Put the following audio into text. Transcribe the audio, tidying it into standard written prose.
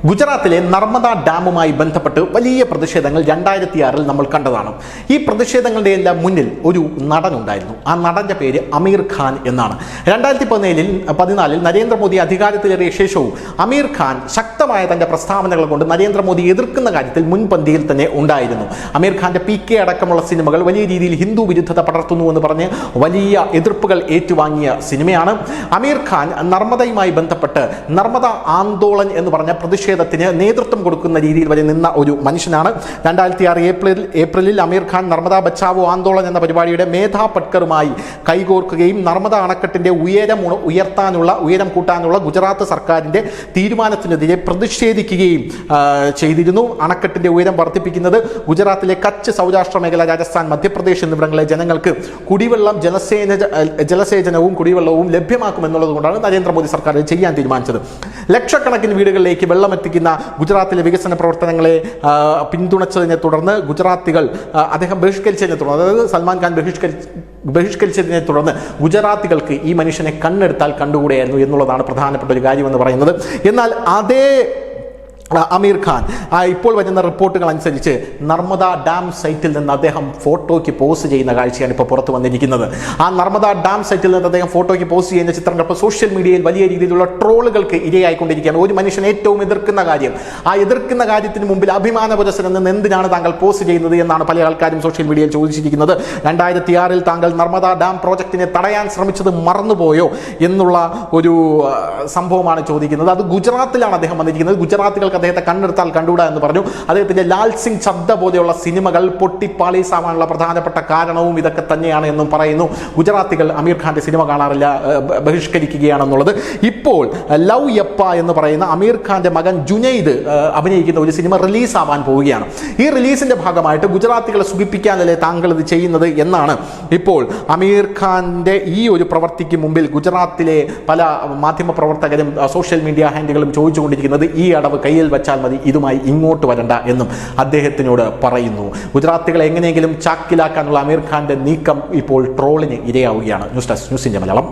ഗുജറാത്തിലെ നർമ്മദ ഡാമുമായി ബന്ധപ്പെട്ട് വലിയ പ്രതിഷേധങ്ങൾ 2006 നമ്മൾ കണ്ടതാണ്. ഈ പ്രതിഷേധങ്ങളുടെ എല്ലാം മുന്നിൽ ഒരു നടനുണ്ടായിരുന്നു. ആ നടന്റെ പേര് അമീർ ഖാൻ എന്നാണ്. 2014 നരേന്ദ്രമോദി അധികാരത്തിലേറിയ ശേഷവും അമീർ ഖാൻ ശക്തമായ തന്റെ പ്രസ്താവനകൾ കൊണ്ട് നരേന്ദ്രമോദി എതിർക്കുന്ന കാര്യത്തിൽ മുൻപന്തിയിൽ തന്നെ ഉണ്ടായിരുന്നു. അമീർ ഖാന്റെ PK അടക്കമുള്ള സിനിമകൾ വലിയ രീതിയിൽ ഹിന്ദു വിരുദ്ധത പടർത്തുന്നു എന്ന് പറഞ്ഞ് വലിയ എതിർപ്പുകൾ ഏറ്റുവാങ്ങിയ സിനിമയാണ്. അമീർ ഖാൻ നർമ്മദയുമായി ബന്ധപ്പെട്ട് നർമ്മദ ആന്തോളൻ എന്ന് പറഞ്ഞ പ്രതിഷേധത്തിന് നേതൃത്വം കൊടുക്കുന്ന രീതിയിൽ വരെ നിന്ന ഒരു മനുഷ്യനാണ്. 2006 ഏപ്രിലിൽ അമീർ ഖാൻ നർമ്മദ ബച്ചാവോ ആന്തോളൻ എന്ന പരിപാടിയുടെ മേധാ പട്കറുമായി കൈകോർക്കുകയും നർമ്മദ അണക്കെട്ടിന്റെ ഉയരം കൂട്ടാനുള്ള ഗുജറാത്ത് സർക്കാരിന്റെ തീരുമാനത്തിനെതിരെ പ്രതിഷേധിക്കുകയും ചെയ്തിരുന്നു. അണക്കെട്ടിന്റെ ഉയരം വർദ്ധിപ്പിക്കുന്നത് ഗുജറാത്തിലെ കച്ച്, സൗരാഷ്ട്ര മേഖല, രാജസ്ഥാൻ, മധ്യപ്രദേശ് എന്നിവിടങ്ങളിലെ ജനങ്ങൾക്ക് കുടിവെള്ളം, ജലസേചനവും കുടിവെള്ളവും ലഭ്യമാക്കുമെന്നുള്ളത് കൊണ്ടാണ് നരേന്ദ്രമോദി സർക്കാർ ചെയ്യാൻ തീരുമാനിച്ചത്. ലക്ഷക്കണക്കിന് വീടുകളിലേക്ക് വെള്ളം എത്തിക്കുന്ന ഗുജറാത്തിലെ വികസന പ്രവർത്തനങ്ങളെ പിന്തുണച്ചതിനെ തുടർന്ന് അദ്ദേഹം ബഹിഷ്കരിച്ചതിനെ തുടർന്ന്, അതായത് സൽമാൻ ഖാൻ ബഹിഷ്കരിച്ചതിനെ തുടർന്ന് ഗുജറാത്തികൾക്ക് ഈ മനുഷ്യനെ കണ്ണെടുത്താൽ കണ്ടുകൂടെയായിരുന്നു എന്നുള്ളതാണ് പ്രധാനപ്പെട്ട ഒരു കാര്യമെന്ന് പറയുന്നത്. എന്നാൽ അതേ അമീർ ഖാൻ ഇപ്പോൾ വരുന്ന റിപ്പോർട്ടുകൾ അനുസരിച്ച് നർമ്മദ ഡാം സൈറ്റിൽ നിന്ന് അദ്ദേഹം ഫോട്ടോയ്ക്ക് പോസ്റ്റ് ചെയ്യുന്ന കാഴ്ചയാണ് ഇപ്പോൾ പുറത്തു വന്നിരിക്കുന്നത്. ആ നർമ്മദ ഡാം സൈറ്റിൽ നിന്ന് അദ്ദേഹം ഫോട്ടോയ്ക്ക് പോസ്റ്റ് ചെയ്യുന്ന ചിത്രങ്ങൾ ഇപ്പോൾ സോഷ്യൽ മീഡിയയിൽ വലിയ രീതിയിലുള്ള ട്രോളുകൾക്ക് ഇരയായിക്കൊണ്ടിരിക്കുകയാണ്. ഒരു മനുഷ്യൻ ഏറ്റവും എതിർക്കുന്ന കാര്യം, ആ എതിർക്കുന്ന കാര്യത്തിന് മുമ്പിൽ അഭിമാന പുരസ്സരം നിന്ന് എന്തിനാണ് താങ്കൾ പോസ്റ്റ് ചെയ്യുന്നത് എന്നാണ് പല ആൾക്കാരും സോഷ്യൽ മീഡിയയിൽ ചോദിച്ചിരിക്കുന്നത്. 2006 താങ്കൾ നർമ്മദ ഡാം പ്രോജക്റ്റിനെ തടയാൻ ശ്രമിച്ചത് മറന്നുപോയോ എന്നുള്ള ഒരു സംഭവമാണ് ചോദിക്കുന്നത്. അത് ഗുജറാത്തിലാണ് അദ്ദേഹം വന്നിരിക്കുന്നത്. ഗുജറാത്തികൾക്ക് അദ്ദേഹത്തെ കണ്ണെടുത്താൽ കണ്ടുകൂടാ എന്ന് പറഞ്ഞു. അദ്ദേഹത്തിന്റെ ലാൽ സിംഗ് ചദ്ദ പോലെയുള്ള സിനിമകൾ പൊട്ടിപ്പാളീസാവാനുള്ള പ്രധാനപ്പെട്ട കാരണവും ഇതൊക്കെ തന്നെയാണ് എന്നും പറയുന്നു. ഗുജറാത്തികൾ അമീർ ഖാന്റെ സിനിമ കാണാറില്ല, ബഹിഷ്കരിക്കുകയാണെന്നുള്ളത്. ഇപ്പോൾ ലവ് യപ്പ എന്ന് പറയുന്ന അമീർ ഖാന്റെ മകൻ ജുനൈദ് അഭിനയിക്കുന്ന ഒരു സിനിമ റിലീസാവാൻ പോവുകയാണ്. ഈ റിലീസിന്റെ ഭാഗമായിട്ട് ഗുജറാത്തികളെ സുഖിപ്പിക്കാനല്ലേ താങ്കൾ ഇത് ചെയ്യുന്നത് എന്നാണ് ഇപ്പോൾ അമീർ ഖാന്റെ ഈ ഒരു പ്രവൃത്തിക്ക് മുമ്പിൽ ഗുജറാത്തിലെ പല മാധ്യമ പ്രവർത്തകരും സോഷ്യൽ മീഡിയ ഹാൻഡിലുകളും ചോദിച്ചുകൊണ്ടിരിക്കുന്നത്. ഈ അടവ് കയ്യിൽ വെച്ചാൽ മതി, ഇതുമായി ഇങ്ങോട്ട് വരണ്ട എന്നും അദ്ദേഹത്തിനോട് പറയുന്നു. ഗുജറാത്തികളെ എങ്ങനെയെങ്കിലും ചാക്കിലാക്കാനുള്ള അമീർ ഖാന്റെ നീക്കം ഇപ്പോൾ ട്രോളിന് ഇരയാവുകയാണ്. News desk, news India Malayalam.